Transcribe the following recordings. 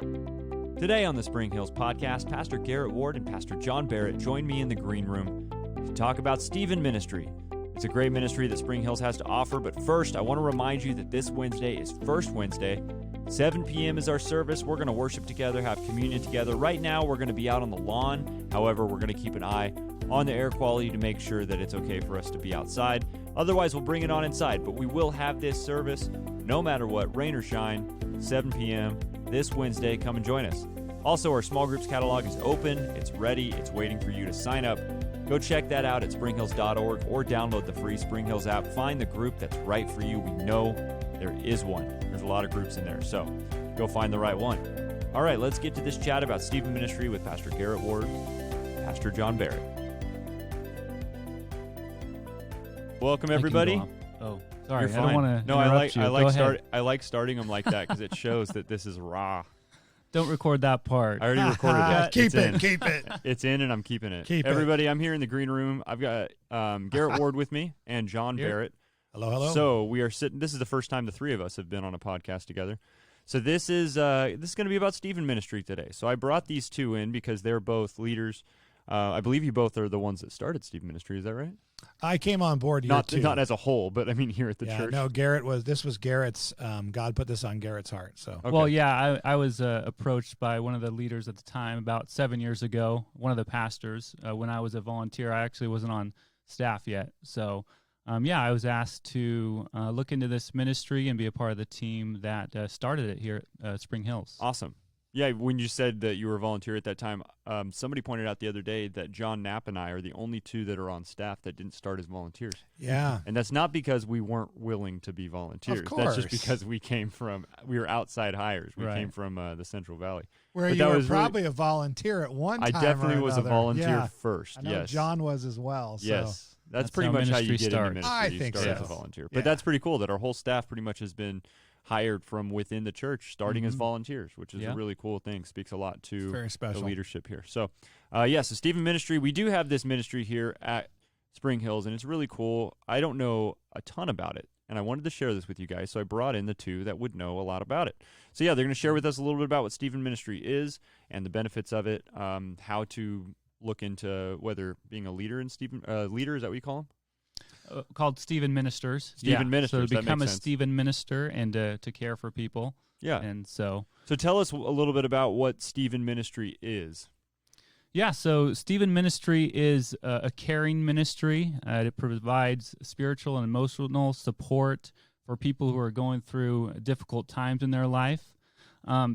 Today on the Spring Hills podcast, Pastor Garrett Ward and Pastor John Barrett join me in the green room to talk about Stephen Ministry. It's a great ministry that Spring Hills has to offer, but first I want to remind you that this Wednesday is First Wednesday. 7 p.m. is our service. We're going to worship together, have communion together. Right now, we're going to be out on the lawn. However, we're going to keep an eye on the air quality to make sure that it's okay for us to be outside. Otherwise, we'll bring it on inside. But we will have this service no matter what, rain or shine, 7 p.m. this Wednesday. Come and join us. Also, our small groups catalog is open. It's ready. It's waiting for you to sign up. Go check that out at springhills.org or download the free Spring Hills app. Find the group that's right for you. We know there is one. There's a lot of groups in there, so go find the right one. All right, let's get to this chat about Stephen Ministry with Pastor Garrett Ward, Pastor John Barrett. Welcome, everybody. Oh, sorry. You're fine. I don't want to. No, I like starting them like that because it shows that this is raw. Don't record that part. I already recorded that. Keep it. It's in, and I'm keeping it. Keep everybody, I'm here in the green room. I've got Garrett Ward with me and John Barrett. Hello. So we are sitting. This is the first time the three of us have been on a podcast together. So this is going to be about Stephen Ministry today. So I brought these two in because they're both leaders. I believe you both are the ones that started Stephen Ministry. Is that right? I came on board here too. Not as a whole, but I mean here at the church. No, this was Garrett's. God put this on Garrett's heart. So okay. Well, yeah, I was approached by one of the leaders at the time about 7 years ago. One of the pastors. When I was a volunteer, I actually wasn't on staff yet. So. I was asked to look into this ministry and be a part of the team that started it here at Spring Hills. Awesome. Yeah, when you said that you were a volunteer at that time, somebody pointed out the other day that John Knapp and I are the only two that are on staff that didn't start as volunteers. Yeah. And that's not because we weren't willing to be volunteers. Of course. That's just because we were outside hires. We right. came from the Central Valley. Where you were probably a volunteer at one time. I definitely was a volunteer first. I know yes. John was as well. So. Yes. That's pretty much how you get into ministry. I think you start so. as a volunteer. But that's pretty cool that our whole staff pretty much has been hired from within the church, starting as volunteers, which is a really cool thing. Speaks a lot to very special. The leadership here. So, so Stephen Ministry, we do have this ministry here at Spring Hills, and it's really cool. I don't know a ton about it, and I wanted to share this with you guys, so I brought in the two that would know a lot about it. So, they're going to share with us a little bit about what Stephen Ministry is and the benefits of it, how to look into whether being a leader in leader, is that what you call them? Called Stephen Ministers. Stephen Ministers. So to become a Stephen Minister and to care for people. Yeah. And so tell us a little bit about what Stephen Ministry is. Yeah, so Stephen Ministry is a caring ministry. It provides spiritual and emotional support for people who are going through difficult times in their life.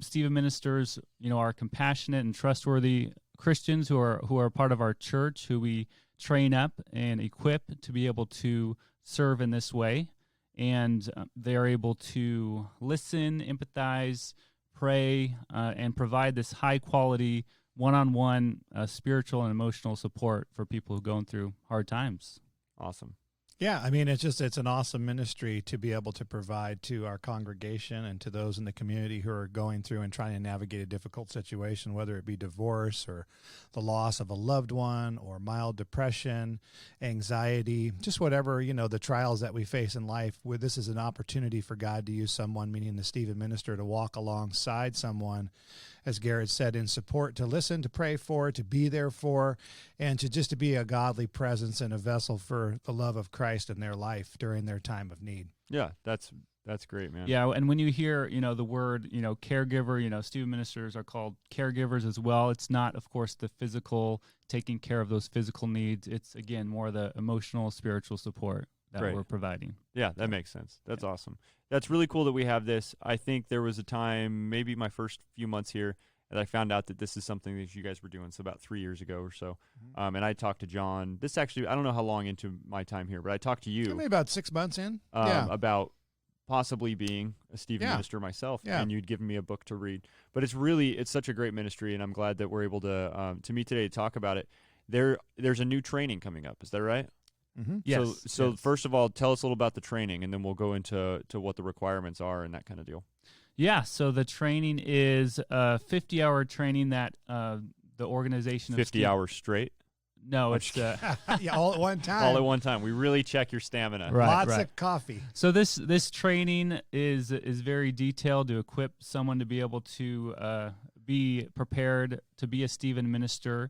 Stephen Ministers, are compassionate and trustworthy Christians who are part of our church, who we train up and equip to be able to serve in this way. And they are able to listen, empathize, pray, and provide this high-quality, one-on-one spiritual and emotional support for people who are going through hard times. Awesome. Yeah, I mean, it's an awesome ministry to be able to provide to our congregation and to those in the community who are going through and trying to navigate a difficult situation, whether it be divorce or the loss of a loved one or mild depression, anxiety, just whatever, the trials that we face in life. Where this is an opportunity for God to use someone, meaning the Stephen Minister, to walk alongside someone, as Garrett said, in support, to listen, to pray for, to be there for, and to be a godly presence and a vessel for the love of Christ in their life during their time of need. Yeah, that's great, man. Yeah, and when you hear, the word, caregiver, Stephen Ministers are called caregivers as well. It's not, of course, the physical, taking care of those physical needs. It's, again, more the emotional, spiritual support that we're providing. Yeah, that makes sense. That's awesome. That's really cool that we have this. I think there was a time, maybe my first few months here, that I found out that this is something that you guys were doing, so about 3 years ago or so. And I talked to John. This actually, I don't know how long into my time here, but I talked to you. Maybe about 6 months in. About possibly being a Stephen Minister myself, and you'd given me a book to read. But it's such a great ministry, and I'm glad that we're able to meet today to talk about it. There's a new training coming up. Is that right? Mm-hmm. Yes. So first of all, tell us a little about the training, and then we'll go into what the requirements are and that kind of deal. Yeah, so the training is a 50-hour training that the organization of 50 hours straight? No, it's yeah, all at one time. All at one time. We really check your stamina. Right. Lots of coffee. So this training is very detailed to equip someone to be able to be prepared to be a Stephen minister.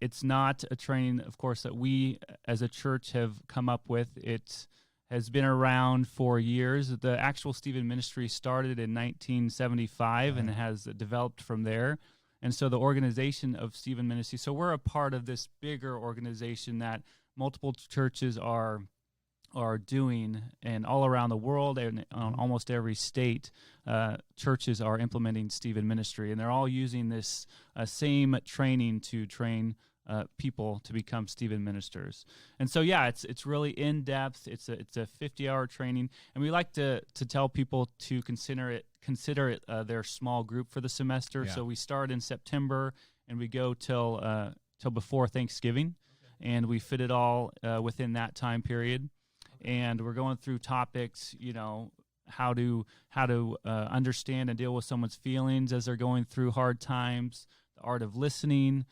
It's not a training, of course, that we as a church have come up with. It has been around for years. The actual Stephen ministry started in 1975 and has developed from there. And so the organization of Stephen Ministry, so we're a part of this bigger organization that multiple churches are doing, and all around the world and on almost every state, churches are implementing Stephen Ministry, and they're all using this same training to train people to become Stephen ministers. And so, yeah, it's really in depth. It's a 50-hour training, and we like to tell people to consider it their small group for the semester. Yeah. So we start in September and we go till before Thanksgiving, and we fit it all within that time period. And we're going through topics, how to understand and deal with someone's feelings as they're going through hard times, the art of listening,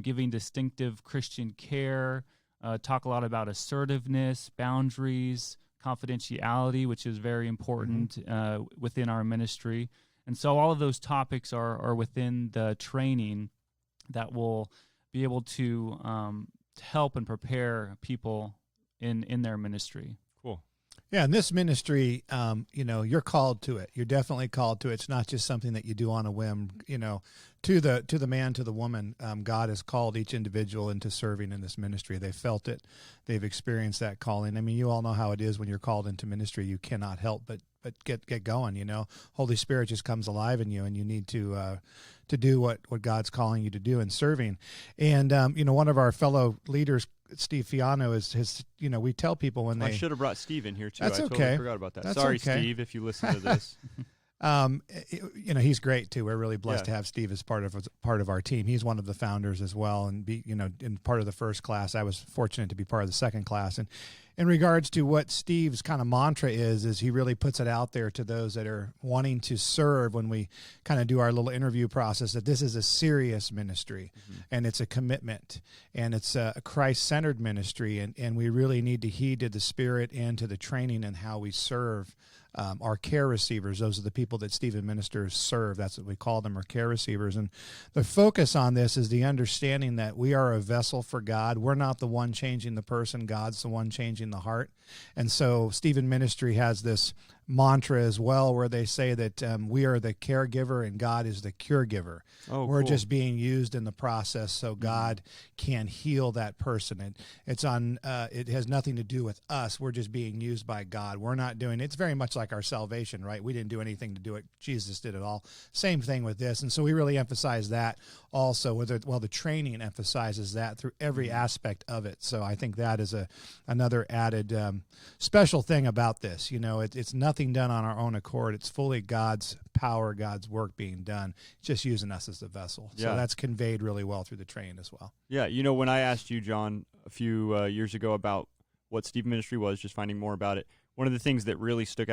giving distinctive Christian care, talk a lot about assertiveness, boundaries, confidentiality, which is very important within our ministry. And so all of those topics are within the training that will be able to help and prepare people in their ministry. Cool. Yeah, and this ministry, you're called to it. You're definitely called to it. It's not just something that you do on a whim. To the man, to the woman, God has called each individual into serving in this ministry. They felt it. They've experienced that calling. I mean, you all know how it is when you're called into ministry. You cannot help but get going. Holy Spirit just comes alive in you, and you need to do what God's calling you to do in serving. And one of our fellow leaders, Steve Fiano, we tell people when they... I should have brought Steve in here, too. That's I okay. Totally forgot about that. That's Sorry, okay. Steve, if you listen to this. He's great, too. We're really blessed to have Steve as part of our team. He's one of the founders as well, and in part of the first class. I was fortunate to be part of the second class. And in regards to what Steve's kind of mantra is he really puts it out there to those that are wanting to serve when we kind of do our little interview process, that this is a serious ministry, and it's a commitment, and it's a Christ-centered ministry, and we really need to heed to the Spirit and to the training and how we serve our care receivers. Those are the people that Stephen ministers serve. That's what we call them, our care receivers. And the focus on this is the understanding that we are a vessel for God. We're not the one changing the person. God's the one changing the heart. And so Stephen Ministry has this mantra as well, where they say that we are the caregiver and God is the cure giver. We're just being used in the process so God can heal that person. And it has nothing to do with us. We're just being used by God. We're not doing it's very much like our salvation, right? We didn't do anything to do it. Jesus did it all. Same thing with this. And so we really emphasize that also. The training emphasizes that through every aspect of it. So I think that is another added special thing about this. It's nothing done on our own accord. It's fully God's power, God's work being done, just using us as the vessel. So that's conveyed really well through the training as well. Yeah, when I asked you, John, a few years ago about what Stephen Ministry was, just finding more about it, one of the things that really stood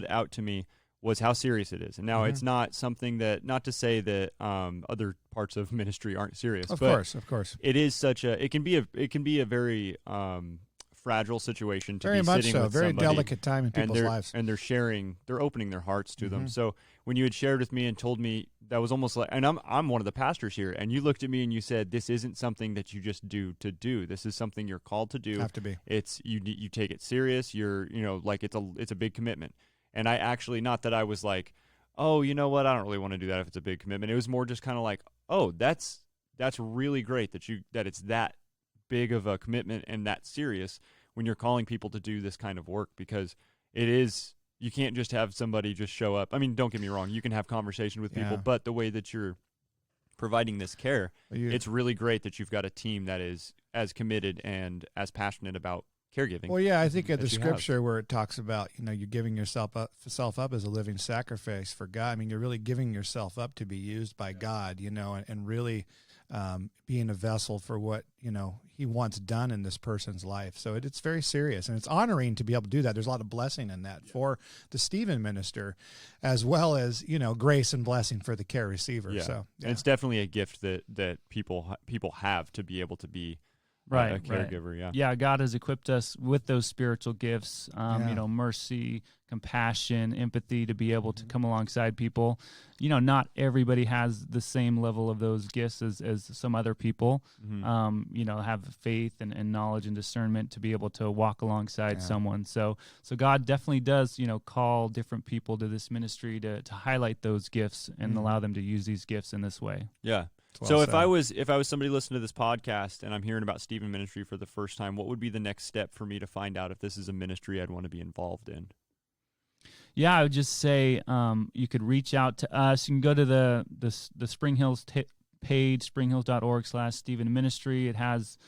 out to me was how serious it is. And now it's not something that, not to say that other parts of ministry aren't serious. Of course. It is it can be a very fragile situation to very be much sitting so. with Very somebody, delicate time in people's lives. And they're opening their hearts to them. So when you had shared with me and told me, that was almost like, and I'm one of the pastors here, and you looked at me and you said, this isn't something that you just do to do. This is something you're called to do. Have to be. It's you take it serious. You're like it's a big commitment. And I actually, not that I was like, oh, you know what, I don't really want to do that if it's a big commitment. It was more just kind of like, oh, that's really great that it's that big of a commitment and that serious when you're calling people to do this kind of work, because you can't just have somebody just show up. I mean, don't get me wrong, you can have conversation with people, but the way that you're providing this care, it's really great that you've got a team that is as committed and as passionate about caregiving. Well, yeah, I think of the that you have. scripture where it talks about, you're giving yourself up as a living sacrifice for God. I mean, you're really giving yourself up to be used by God, and really being a vessel for what, he wants done in this person's life. So it's very serious, and it's honoring to be able to do that. There's a lot of blessing in that for the Stephen minister, as well as, grace and blessing for the care receiver. Yeah. So And it's definitely a gift that people have to be able to be a caregiver. Right. Yeah, God has equipped us with those spiritual gifts, mercy, compassion, empathy, to be able to come alongside people. Not everybody has the same level of those gifts as some other people, have faith and knowledge and discernment to be able to walk alongside someone. So God definitely does, call different people to this ministry to highlight those gifts and allow them to use these gifts in this way. Yeah. Well so said. if I was somebody listening to this podcast and I'm hearing about Stephen Ministry for the first time, what would be the next step for me to find out if this is a ministry I'd want to be involved in? Yeah, I would just say you could reach out to us. You can go to the Spring Hills page, springhills.org/Stephen Ministry. It has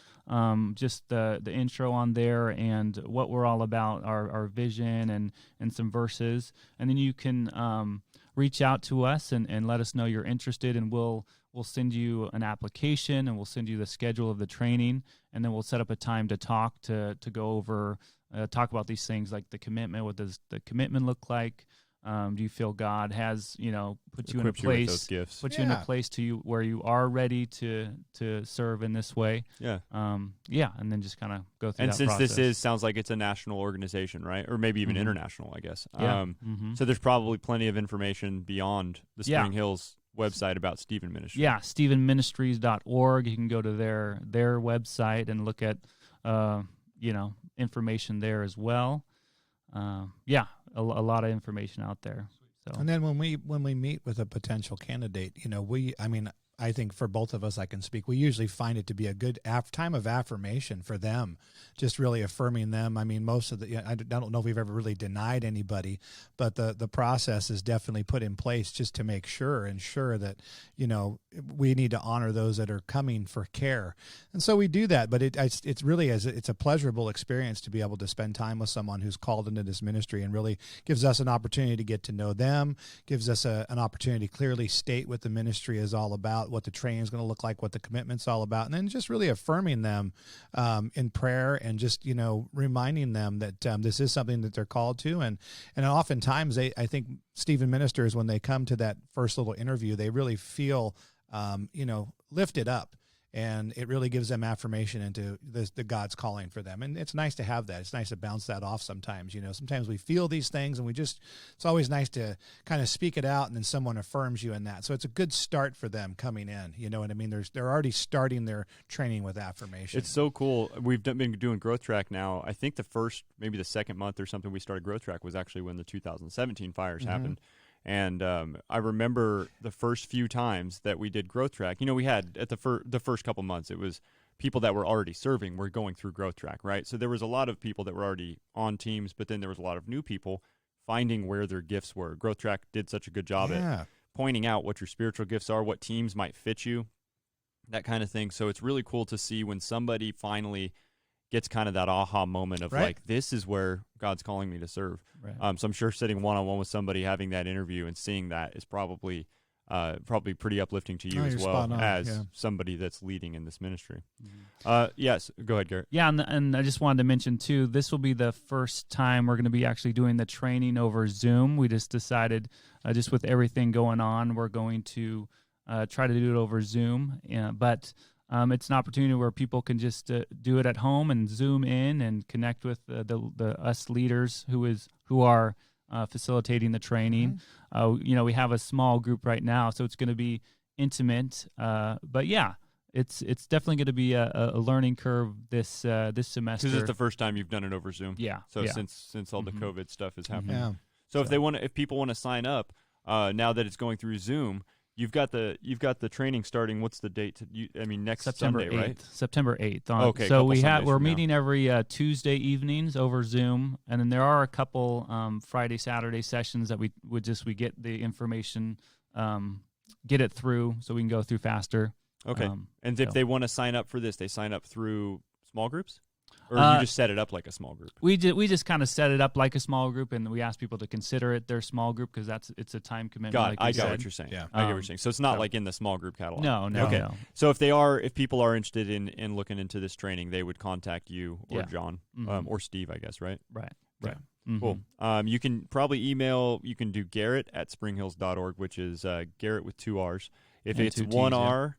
just the intro on there and what we're all about, our vision and some verses. And then you can reach out to us and let us know you're interested, and we'll send you an application, and we'll send you the schedule of the training, and then we'll set up a time to talk to go over, talk about these things like the commitment. What does the commitment look like? Do you feel God has, put you in a place, put you in a place where you are ready to serve in this way? Yeah. And then just kind of go through and that since process. this sounds like it's a national organization, right? Or maybe even international, I guess. Yeah. So there's probably plenty of information beyond the Spring Hills website about Stephen Ministry. Yeah, StephenMinistries.org. You can go to their website and look at, information there as well. A lot of information out there. So. And then when we meet with a potential candidate, I think for both of us, I can speak, we usually find it to be a good time of affirmation for them, just really affirming them. I mean, most of I don't know if we've ever really denied anybody, but the process is definitely put in place just to make sure that, we need to honor those that are coming for care. And so we do that, but it's really, it's a pleasurable experience to be able to spend time with someone who's called into this ministry, and really gives us an opportunity to get to know them, gives us an opportunity to clearly state what the ministry is all about, what the training is going to look like, what the commitment's all about, and then just really affirming them in prayer, and just reminding them that this is something that they're called to, and oftentimes I think Stephen ministers, when they come to that first little interview, they really feel lifted up. And it really gives them affirmation into the God's calling for them. And it's nice to have that. It's nice to bounce that off sometimes. Sometimes we feel these things, and it's always nice to kind of speak it out, and then someone affirms you in that. So it's a good start for them coming in. You know what I mean? They're already starting their training with affirmation. It's so cool. We've been doing Growth Track now. I think maybe the second month or something we started Growth Track was actually when the 2017 fires happened. And I remember the first few times that we did Growth Track, we had at the first couple months, it was people that were already serving were going through Growth Track, right? So there was a lot of people that were already on teams, but then there was a lot of new people finding where their gifts were. Growth Track did such a good job at pointing out what your spiritual gifts are, what teams might fit you, that kind of thing. So it's really cool to see when somebody finally gets kind of that aha moment of like, this is where God's calling me to serve. Right. So I'm sure sitting one-on-one with somebody, having that interview and seeing that is probably pretty uplifting to you as well as somebody that's leading in this ministry. Yes, go ahead, Garrett. Yeah, and I just wanted to mention too, this will be the first time we're going to be actually doing the training over Zoom. We just decided, just with everything going on, we're going to try to do it over Zoom. But it's an opportunity where people can just do it at home and Zoom in and connect with the us leaders who are facilitating the training. We have a small group right now, so it's going to be intimate. But yeah, it's definitely going to be a learning curve this semester. Because it's the first time you've done it over Zoom. Yeah. So since all the COVID stuff is happening. Yeah. So if people want to sign up now that it's going through Zoom. You've got the training starting. What's the date? Next September Sunday, 8th, right? September 8th. Okay. So we're meeting every Tuesday evenings over Zoom, and then there are a couple Friday, Saturday sessions that we get the information, get it through so we can go through faster. Okay. And if they want to sign up for this, they sign up through small groups? Or you just set it up like a small group? We just kind of set it up like a small group, and we asked people to consider it their small group because it's a time commitment. I got what you're saying. Yeah. I get what you're saying. So it's not like in the small group catalog. No. Okay. No. So if people are interested in looking into this training, they would contact you or John or Steve, I guess, right? Right. Okay. Mm-hmm. Cool. You can probably email. You can do Garett at springhills.org, which is Garrett with 2 R's. If it's 1 R.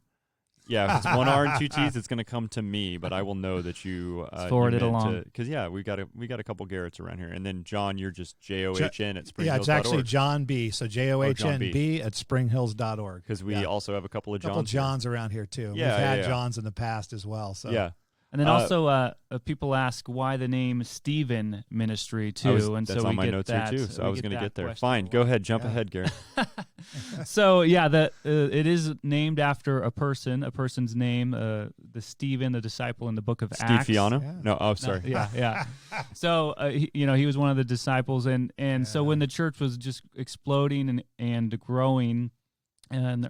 Yeah, if it's 1 R and 2 T's, it's going to come to me, but I will know that you forward it along. Because we got a couple Garretts around here, and then John, you're just JOHN at springhills.org. Yeah, it's actually John B. So JOHNB at springhills.org. Because we also have a couple of Johns. Johns around here too. Yeah, we've had Johns in the past as well. So yeah. And then also, people ask why the name Stephen Ministry too, that's on my notes here too. So I was going to get there. Fine, go ahead, jump ahead, Garrett. So it is named after a person's name, the Stephen, the disciple in the book of Acts. Steve Fiano? Yeah. No, oh, sorry. Yeah. So he was one of the disciples, and so when the church was just exploding and growing in the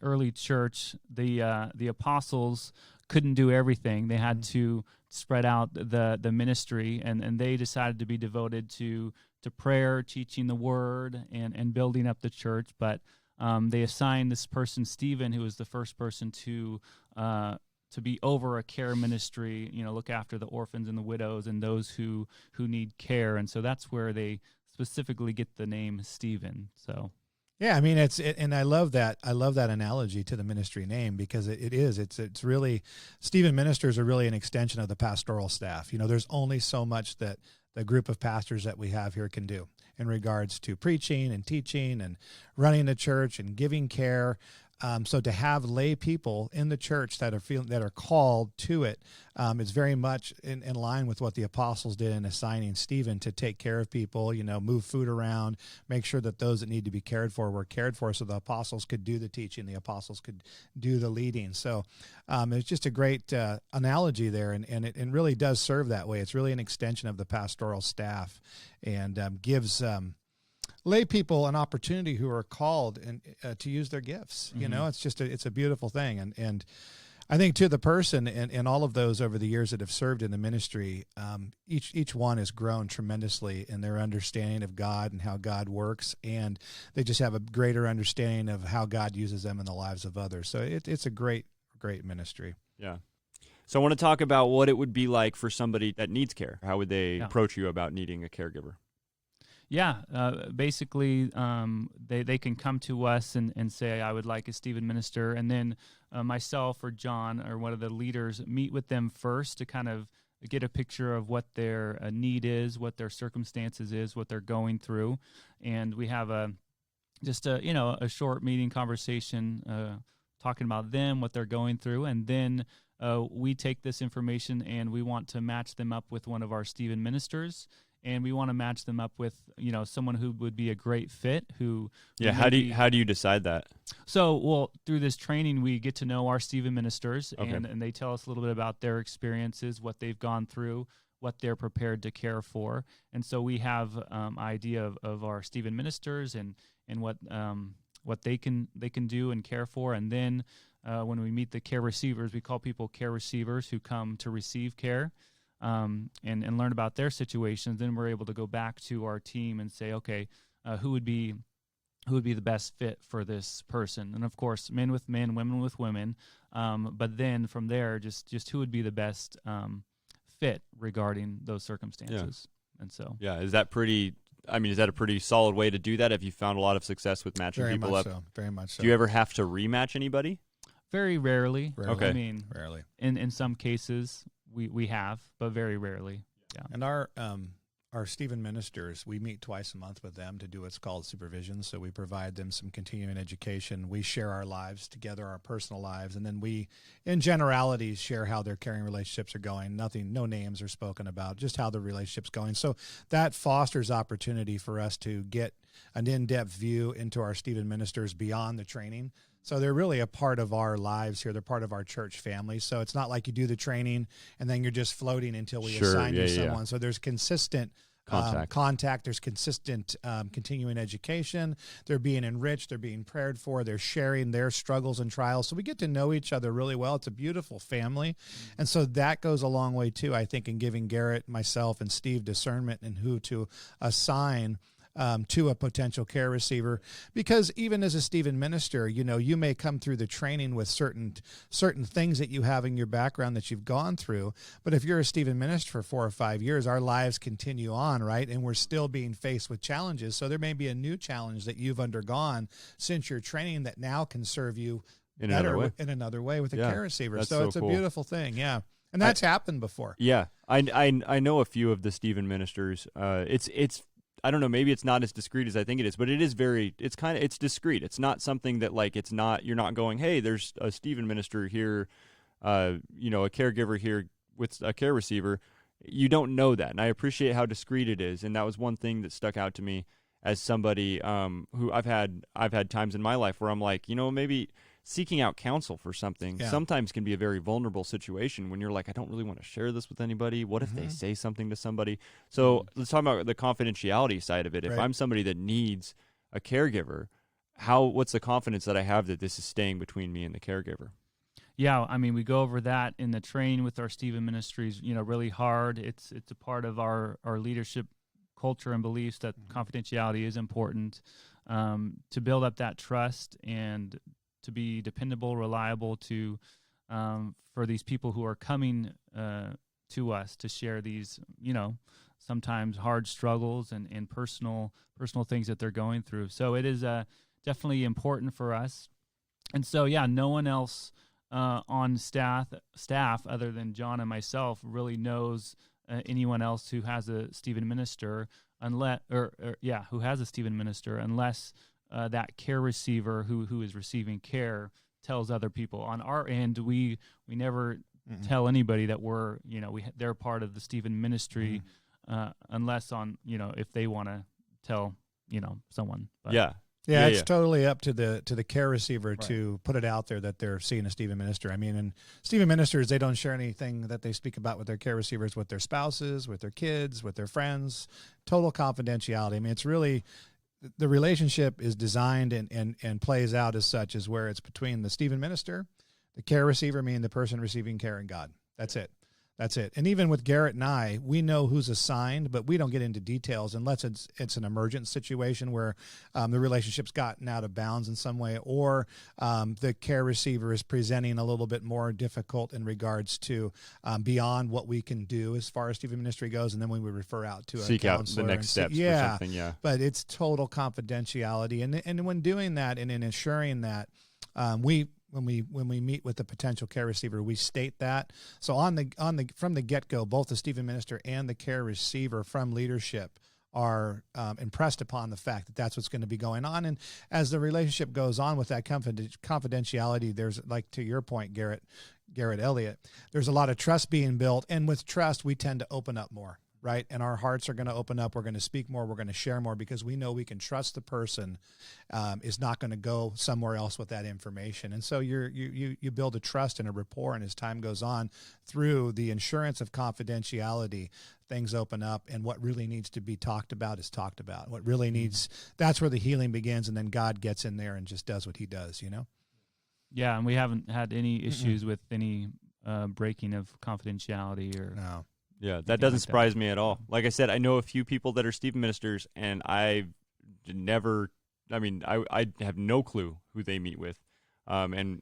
early church, the apostles couldn't do everything. They had to spread out the ministry, and they decided to be devoted to prayer, teaching the word, and building up the church. But they assigned this person, Stephen, who was the first person to be over a care ministry, look after the orphans and the widows and those who need care. And so that's where they specifically get the name Stephen. So. Yeah, I mean and I love that. I love that analogy to the ministry name because it's really Stephen Ministers are really an extension of the pastoral staff. There's only so much that the group of pastors that we have here can do in regards to preaching and teaching and running the church and giving care. So to have lay people in the church that are called to it, is very much in line with what the apostles did in assigning Stephen to take care of people, move food around, make sure that those that need to be cared for were cared for, so the apostles could do the teaching, the apostles could do the leading. So it's just a great analogy there, and it really does serve that way. It's really an extension of the pastoral staff, and gives lay people an opportunity who are called and to use their gifts. It's just it's a beautiful thing, and I think to the person and all of those over the years that have served in the ministry, each one has grown tremendously in their understanding of God and how God works, and they just have a greater understanding of how God uses them in the lives of others. So it's a great ministry. Yeah. So I want to talk about what it would be like for somebody that needs care. How would they approach you about needing a caregiver? Yeah, basically, they can come to us and say, I would like a Stephen minister, and then myself or John or one of the leaders meet with them first to kind of get a picture of what their need is, what their circumstances is, what they're going through, and we have a short meeting conversation talking about them, what they're going through, and then we take this information and we want to match them up with one of our Stephen ministers. And we want to match them up with, someone who would be a great fit. How do you decide that? So, through this training, we get to know our Stephen ministers, okay. and they tell us a little bit about their experiences, what they've gone through, what they're prepared to care for. And so we have idea of our Stephen ministers and what they can do and care for. And then when we meet the care receivers, we call people care receivers who come to receive care. And learn about their situations, then we're able to go back to our team and say, okay, who would be the best fit for this person? And of course, men with men, women with women. But then from there, just who would be the best fit regarding those circumstances? Yeah. And so, is that a pretty solid way to do that? Have you found a lot of success with matching people up? Very much so. Do you ever have to rematch anybody? Very rarely. Okay. I mean, rarely. In some cases. We have, but very rarely. Yeah. And our Stephen ministers, we meet twice a month with them to do what's called supervision. So we provide them some continuing education. We share our lives together, our personal lives, and then we, in generalities, share how their caring relationships are going. No names are spoken about, just how the relationship's going. So that fosters opportunity for us to get an in-depth view into our Stephen ministers beyond the training. So they're really a part of our lives here. They're part of our church family. So it's not like you do the training and then you're just floating until we assign you someone. So there's consistent contact. There's consistent continuing education. They're being enriched. They're being prayed for. They're sharing their struggles and trials. So we get to know each other really well. It's a beautiful family. And so that goes a long way, too, I think, in giving Garrett, myself, and Steve discernment in who to assign to a potential care receiver, because even as a Stephen minister, you may come through the training with certain things that you have in your background that you've gone through. But if you're a Stephen minister for 4 or 5 years, our lives continue on, right? And we're still being faced with challenges. So there may be a new challenge that you've undergone since your training that now can serve you in another way with a care receiver. So it's cool. A beautiful thing. Yeah. And that's happened before. Yeah. I know a few of the Stephen ministers. It's I don't know, maybe it's not as discreet as I think it is, but it's discreet. It's not something that you're not going, hey, there's a Stephen minister here, a caregiver here with a care receiver. You don't know that. And I appreciate how discreet it is. And that was one thing that stuck out to me as somebody who I've had times in my life where I'm like, maybe seeking out counsel for something sometimes can be a very vulnerable situation when you're like, I don't really want to share this with anybody. What if they say something to somebody? So let's talk about the confidentiality side of it. If I'm somebody that needs a caregiver, what's the confidence that I have that this is staying between me and the caregiver? Yeah, I mean, we go over that in the training with our Stephen Ministries, really hard. It's a part of our leadership culture and beliefs that confidentiality is important to build up that trust and to be dependable, reliable for these people who are coming to us to share these, sometimes hard struggles and personal things that they're going through. So it is definitely important for us. And so, no one else on staff other than John and myself really knows anyone else who has a Stephen minister unless that care receiver who is receiving care tells other people. On our end, we never tell anybody that they're part of the Stephen ministry unless if they want to tell someone. But. It's totally up to the care receiver to put it out there that they're seeing a Stephen minister. I mean, and Stephen ministers, they don't share anything that they speak about with their care receivers, with their spouses, with their kids, with their friends. Total confidentiality. I mean, it's really, the relationship is designed and plays out as such, as where it's between the Stephen minister, the care receiver, meaning the person receiving care, and God. That's it. And even with Garrett and I, we know who's assigned, but we don't get into details unless it's an emergent situation where the relationship's gotten out of bounds in some way, or the care receiver is presenting a little bit more difficult in regards to beyond what we can do as far as Stephen ministry goes, and then we would refer out to seek a counselor. Out the next steps for something, But it's total confidentiality, and when doing that and in ensuring that when we meet with the potential care receiver, we state that. So from the get-go, both the Stephen minister and the care receiver from leadership are impressed upon the fact that that's what's going to be going on. And as the relationship goes on with that confidentiality, there's, like to your point, Garrett Elliott, there's a lot of trust being built. And with trust, we tend to open up more. Right. And our hearts are going to open up. We're going to speak more. We're going to share more because we know we can trust the person is not going to go somewhere else with that information. And so you build a trust and a rapport. And as time goes on, through the insurance of confidentiality, things open up. And what really needs to be talked about is talked about. What really needs, that's where the healing begins. And then God gets in there and just does what he does, Yeah. And we haven't had any issues with any breaking of confidentiality or. No. Yeah, that doesn't surprise me at all. Like I said, I know a few people that are Stephen ministers, and I have no clue who they meet with. And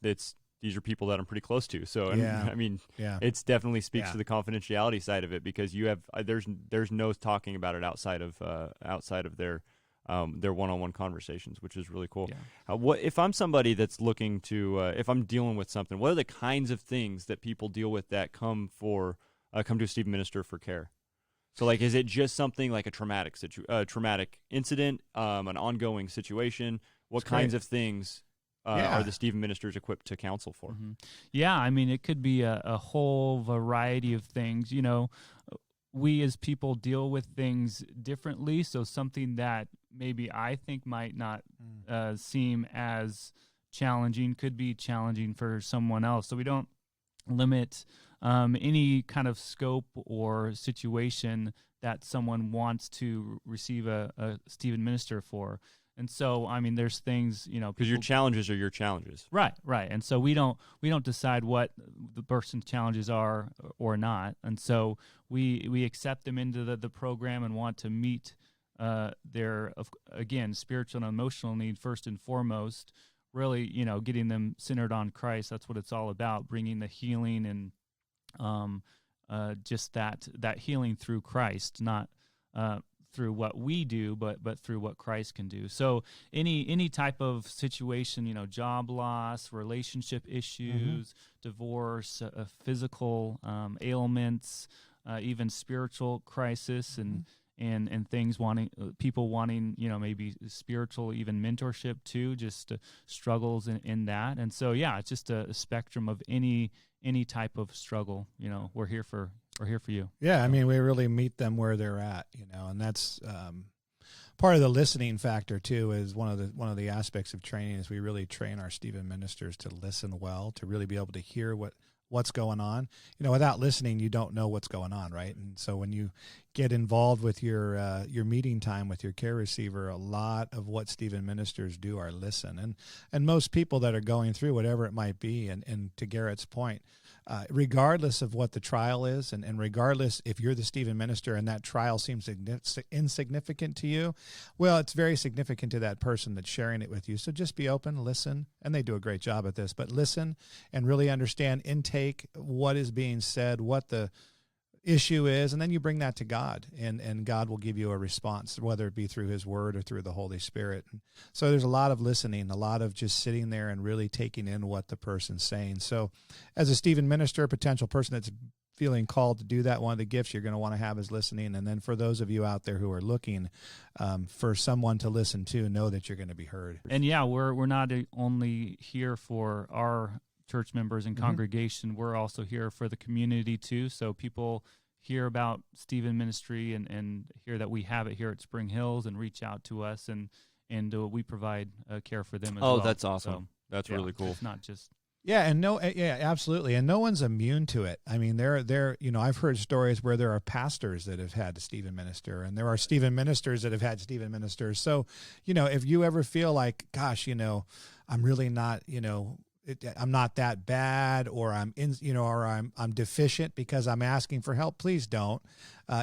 these are people that I'm pretty close to. So, it's definitely speaks to the confidentiality side of it, because you have, there's no talking about it outside of their one-on-one conversations, which is really cool. Yeah. What if I'm somebody that's looking to, if I'm dealing with something, what are the kinds of things that people deal with that come to a Stephen minister for care? So, like, is it just something like a traumatic incident, an ongoing situation? What kinds of things are the Stephen ministers equipped to counsel for? Mm-hmm. Yeah, I mean, it could be a whole variety of things. We as people deal with things differently, so something that maybe I think might not seem as challenging could be challenging for someone else. So we don't limit any kind of scope or situation that someone wants to receive a Stephen minister for. And so, I mean, there's things, because your challenges are your challenges. Right. And so we don't decide what the person's challenges are or not. And so we accept them into the program and want to meet their, again, spiritual and emotional need first and foremost, really, getting them centered on Christ. That's what it's all about, bringing the healing and just that healing through Christ, not through what we do, but through what Christ can do. So any type of situation, job loss, relationship issues, divorce, physical ailments, even spiritual crisis, and things people wanting, maybe spiritual, even mentorship too, just struggles in that. And so, yeah, it's just a spectrum of any type of struggle. We're here for you. Yeah, I mean, we really meet them where they're at, and that's part of the listening factor too. Is one of the aspects of training is we really train our Stephen ministers to listen well, to really be able to hear what's going on. Without listening, you don't know what's going on, right? And so when you get involved with your meeting time with your care receiver, a lot of what Stephen ministers do are listen. And most people that are going through whatever it might be, and to Garrett's point, regardless of what the trial is, and regardless if you're the Stephen minister and that trial seems insignificant to you, well, it's very significant to that person that's sharing it with you. So just be open, listen, and they do a great job at this, but listen and really understand, intake what is being said, what the issue is, and then you bring that to God, and God will give you a response, whether it be through his word or through the Holy Spirit. So there's a lot of listening, a lot of just sitting there and really taking in what the person's saying. So as a Stephen minister, a potential person that's feeling called to do that, one of the gifts you're going to want to have is listening. And then for those of you out there who are looking for someone to listen to, know that you're going to be heard. And yeah, we're not only here for our church members and congregation, we're also here for the community too. So people hear about Stephen Ministry and hear that we have it here at Spring Hills and reach out to us, and we provide care for them as well. Oh, that's awesome. So, that's really cool. It's not just... Yeah, absolutely. And no one's immune to it. I mean, I've heard stories where there are pastors that have had a Stephen minister, and there are Stephen ministers that have had Stephen ministers. So, if you ever feel like, gosh, I'm really not, I'm not that bad, or I'm deficient because I'm asking for help, please don't.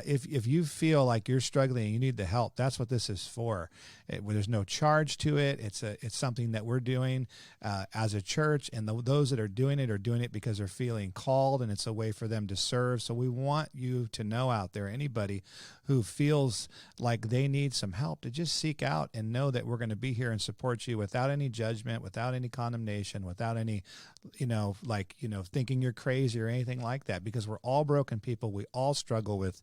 If you feel like you're struggling and you need the help, that's what this is for. There's no charge to it. It's something that we're doing as a church, and those that are doing it because they're feeling called, and it's a way for them to serve. So we want you to know out there, anybody who feels like they need some help, to just seek out and know that we're going to be here and support you without any judgment, without any condemnation, without any, thinking you're crazy or anything like that, because we're all broken people. We all struggle with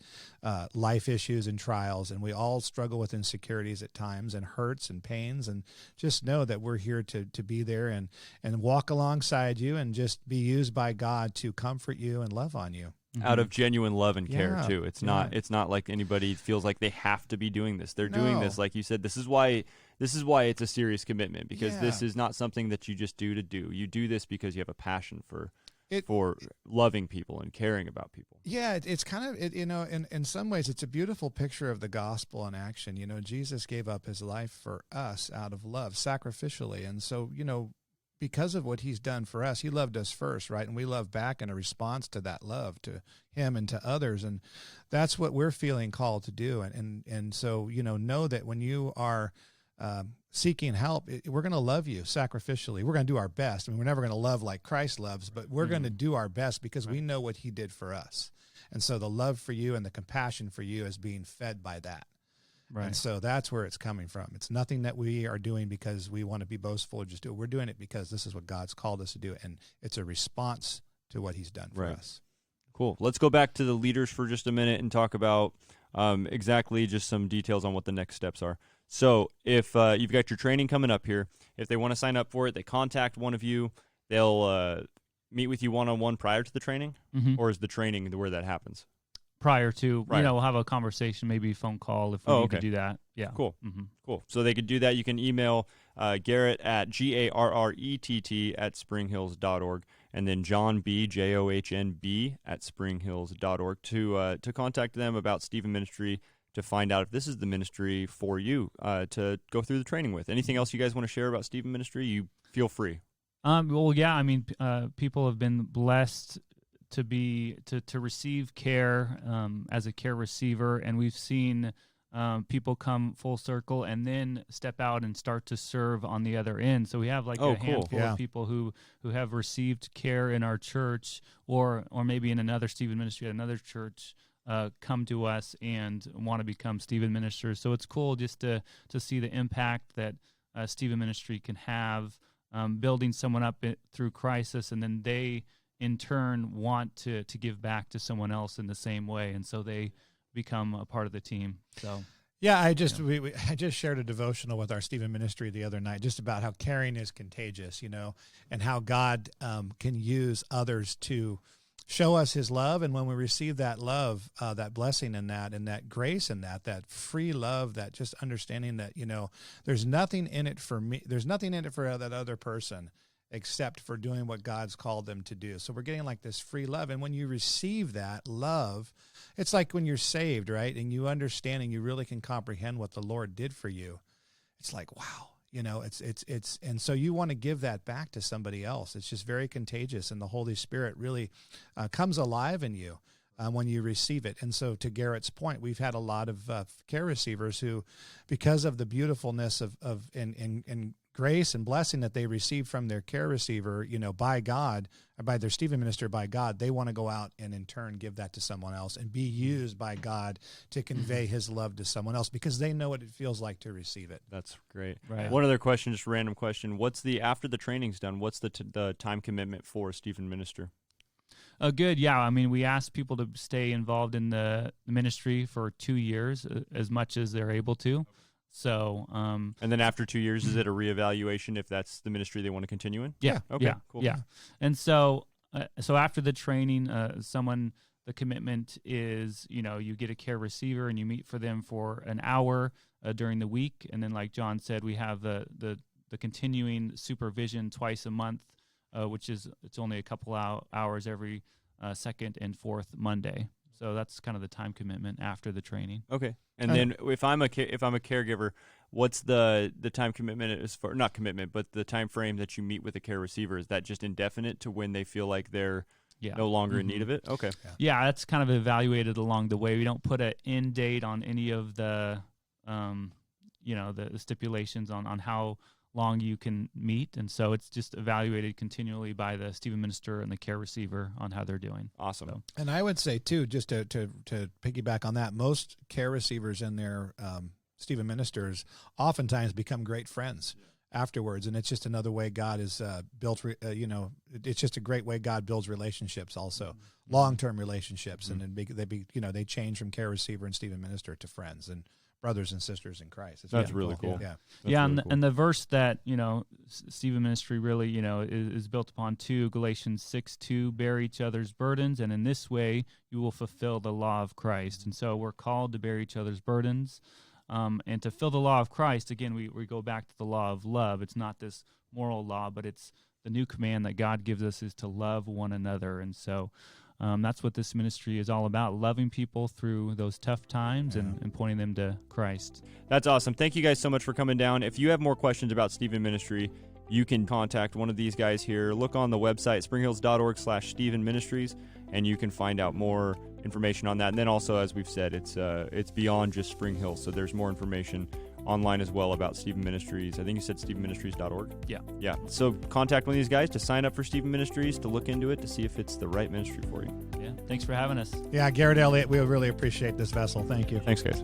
life issues and trials, and we all struggle with insecurities at times, and hurts and pains, and just know that we're here to be there and walk alongside you and just be used by God to comfort you and love on you. Out of genuine love and care too. It's not like anybody feels like they have to be doing this. They're doing this, like you said. This is why it's a serious commitment, because this is not something that you just do to do. You do this because you have a passion for loving people and caring about people. Yeah, it's kind of in some ways it's a beautiful picture of the gospel in action. Jesus gave up his life for us out of love, sacrificially, and so because of what he's done for us, he loved us first, right? And we love back in a response to that love, to him and to others. And that's what we're feeling called to do. And so, know that when you are seeking help, we're going to love you sacrificially. We're going to do our best. I mean, we're never going to love like Christ loves, but we're going to do our best because we know what he did for us. And so the love for you and the compassion for you is being fed by that. Right. And so that's where it's coming from. It's nothing that we are doing because we want to be boastful or just do it. We're doing it because this is what God's called us to do, and it's a response to what he's done for us. Cool. Let's go back to the leaders for just a minute and talk about exactly just some details on what the next steps are. So if you've got your training coming up here, if they want to sign up for it, they contact one of you. They'll meet with you one-on-one prior to the training, or is the training where that happens? prior to, Right. we'll have a conversation, maybe a phone call if we need to do that. Yeah. Cool. Mm-hmm. Cool. So they could do that. You can email Garrett at GARRETT@springhills.org, and then John B, JOHNB @springhills.org to contact them about Stephen Ministry, to find out if this is the ministry for you to go through the training with. Anything else you guys want to share about Stephen Ministry? You feel free. Well, yeah. I mean, people have been blessed to receive care as a care receiver, and we've seen people come full circle and then step out and start to serve on the other end. So we have like a handful of people who have received care in our church, or maybe in another Stephen Ministry at another church, come to us and want to become Stephen ministers. So it's cool just to see the impact that Stephen Ministry can have, building someone up through crisis, and then they in turn want to give back to someone else in the same way, and so they become a part of the team. So yeah, I just shared a devotional with our Stephen Ministry the other night, just about how caring is contagious, and how God can use others to show us his love. And when we receive that love, that blessing in that, and that grace in that free love, that just understanding that, there's nothing in it for me, there's nothing in it for that other person except for doing what God's called them to do. So we're getting like this free love. And when you receive that love, it's like when you're saved, right? And you understand and you really can comprehend what the Lord did for you. It's like, wow. It's and so you want to give that back to somebody else. It's just very contagious, and the Holy Spirit really comes alive in you when you receive it. And so, to Garrett's point, we've had a lot of care receivers who, because of the beautifulness of and grace and blessing that they receive from their care receiver, by God, or by their Stephen minister, by God, they want to go out and in turn give that to someone else and be used by God to convey his love to someone else, because they know what it feels like to receive it. That's great. Right. One other question, just a random question. After the training's done, what's the time commitment for Stephen Minister? Good. Yeah. I mean, we ask people to stay involved in the ministry for 2 years, as much as they're able to. So, and then after 2 years, is it a reevaluation if that's the ministry they want to continue in? Yeah. Okay. Yeah, Cool. Yeah. And so after the training, the commitment is, you get a care receiver and you meet for them for an hour during the week, and then, like John said, we have the continuing supervision twice a month, which is it's only a couple hours every second and fourth Monday. So that's kind of the time commitment after the training. Okay. And then if I'm a caregiver, what's the time commitment as far, not commitment, but the time frame that you meet with a care receiver? Is that just indefinite to when they feel like they're no longer in need of it? Okay. Yeah, that's kind of evaluated along the way. We don't put an end date on any of the the stipulations on how long you can meet, and so it's just evaluated continually by the Stephen minister and the care receiver on how they're doing. Awesome. So. And I would say too, just to piggyback on that, most care receivers and their Stephen ministers oftentimes become great friends afterwards, and it's just another way God is built. It's just a great way God builds relationships, also long-term relationships, and then they change from care receiver and Stephen minister to friends and brothers and sisters in Christ. That's really cool. Yeah. And the verse that, Stephen Ministry really, is built upon too, Galatians 6:2, bear each other's burdens, and in this way you will fulfill the law of Christ. And so we're called to bear each other's burdens. And to fill the law of Christ, again, we go back to the law of love. It's not this moral law, but it's the new command that God gives us is to love one another. And so that's what this ministry is all about, loving people through those tough times and pointing them to Christ. That's awesome. Thank you guys so much for coming down. If you have more questions about Stephen Ministry, you can contact one of these guys here. Look on the website, springhills.org/Stephen Ministries, and you can find out more information on that. And then also, as we've said, it's beyond just Spring Hill, so there's more information online as well about Stephen Ministries. I think you said stephenministries.org. Yeah. So contact one of these guys to sign up for Stephen Ministries, to look into it, to see if it's the right ministry for you. Yeah. Thanks for having us. Yeah, Garrett Elliott, we really appreciate this vessel. Thank you. Thanks, guys.